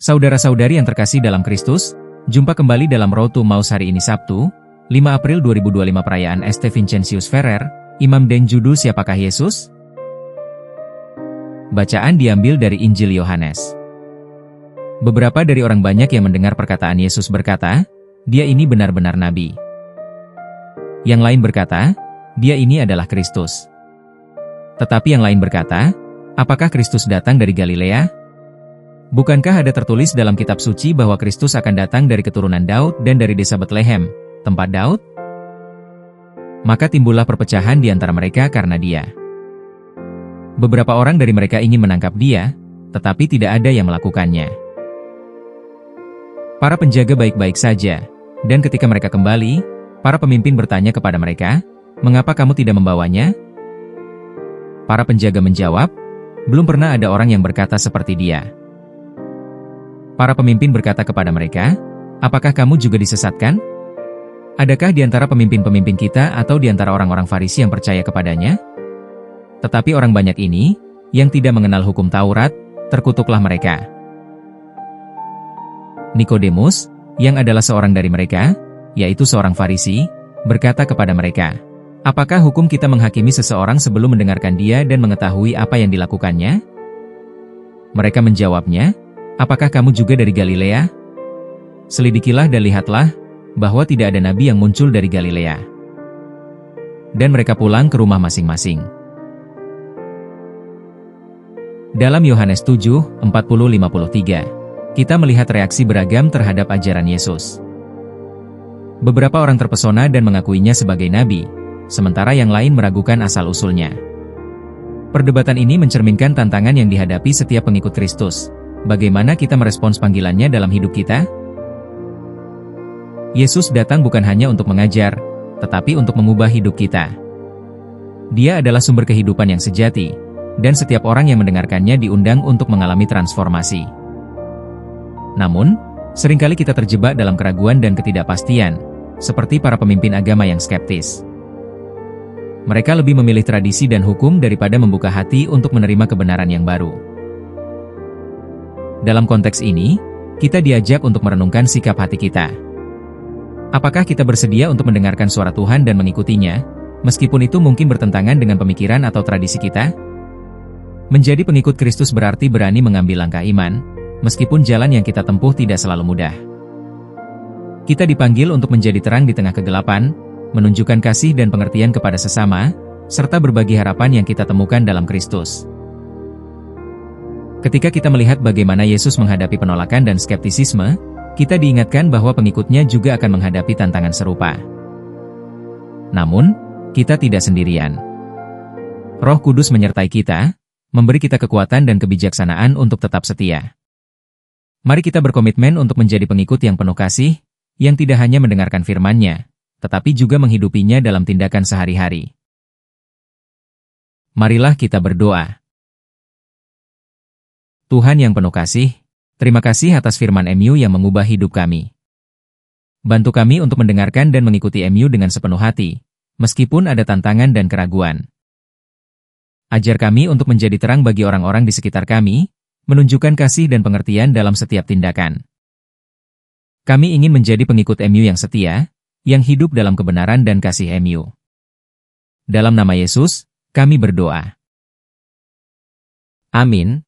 Saudara-saudari yang terkasih dalam Kristus, jumpa kembali dalam Road to Emmaus hari ini Sabtu, 5 April 2025 perayaan St. Vincentius Ferrer, Imam dan Judul Siapakah Yesus? Bacaan diambil dari Injil Yohanes. Beberapa dari orang banyak yang mendengar perkataan Yesus berkata, "Dia ini benar-benar nabi." Yang lain berkata, "Dia ini adalah Kristus." Tetapi yang lain berkata, "Apakah Kristus datang dari Galilea? Bukankah ada tertulis dalam kitab suci bahwa Kristus akan datang dari keturunan Daud dan dari desa Betlehem, tempat Daud?" Maka timbullah perpecahan di antara mereka karena dia. Beberapa orang dari mereka ingin menangkap dia, tetapi tidak ada yang melakukannya. Para penjaga baik-baik saja, dan ketika mereka kembali, para pemimpin bertanya kepada mereka, "Mengapa kamu tidak membawanya?" Para penjaga menjawab, "Belum pernah ada orang yang berkata seperti dia." Para pemimpin berkata kepada mereka, "Apakah kamu juga disesatkan? Adakah di antara pemimpin-pemimpin kita atau di antara orang-orang Farisi yang percaya kepadanya?" Tetapi orang banyak ini, yang tidak mengenal hukum Taurat, terkutuklah mereka. Nikodemus, yang adalah seorang dari mereka, yaitu seorang Farisi, berkata kepada mereka, "Apakah hukum kita menghakimi seseorang sebelum mendengarkan dia dan mengetahui apa yang dilakukannya?" Mereka menjawabnya, "Apakah kamu juga dari Galilea? Selidikilah dan lihatlah, bahwa tidak ada nabi yang muncul dari Galilea." Dan mereka pulang ke rumah masing-masing. Dalam Yohanes 7, 40-53, kita melihat reaksi beragam terhadap ajaran Yesus. Beberapa orang terpesona dan mengakuinya sebagai nabi, sementara yang lain meragukan asal-usulnya. Perdebatan ini mencerminkan tantangan yang dihadapi setiap pengikut Kristus. Bagaimana kita merespons panggilannya dalam hidup kita? Yesus datang bukan hanya untuk mengajar, tetapi untuk mengubah hidup kita. Dia adalah sumber kehidupan yang sejati, dan setiap orang yang mendengarkannya diundang untuk mengalami transformasi. Namun, seringkali kita terjebak dalam keraguan dan ketidakpastian, seperti para pemimpin agama yang skeptis. Mereka lebih memilih tradisi dan hukum daripada membuka hati untuk menerima kebenaran yang baru. Dalam konteks ini, kita diajak untuk merenungkan sikap hati kita. Apakah kita bersedia untuk mendengarkan suara Tuhan dan mengikutinya, meskipun itu mungkin bertentangan dengan pemikiran atau tradisi kita? Menjadi pengikut Kristus berarti berani mengambil langkah iman, meskipun jalan yang kita tempuh tidak selalu mudah. Kita dipanggil untuk menjadi terang di tengah kegelapan, menunjukkan kasih dan pengertian kepada sesama, serta berbagi harapan yang kita temukan dalam Kristus. Ketika kita melihat bagaimana Yesus menghadapi penolakan dan skeptisisme, kita diingatkan bahwa pengikutnya juga akan menghadapi tantangan serupa. Namun, kita tidak sendirian. Roh Kudus menyertai kita, memberi kita kekuatan dan kebijaksanaan untuk tetap setia. Mari kita berkomitmen untuk menjadi pengikut yang penuh kasih, yang tidak hanya mendengarkan firman-Nya, tetapi juga menghidupinya dalam tindakan sehari-hari. Marilah kita berdoa. Tuhan yang penuh kasih, terima kasih atas firman MU yang mengubah hidup kami. Bantu kami untuk mendengarkan dan mengikuti MU dengan sepenuh hati, meskipun ada tantangan dan keraguan. Ajar kami untuk menjadi terang bagi orang-orang di sekitar kami, menunjukkan kasih dan pengertian dalam setiap tindakan. Kami ingin menjadi pengikut MU yang setia, yang hidup dalam kebenaran dan kasih MU. Dalam nama Yesus, kami berdoa. Amin.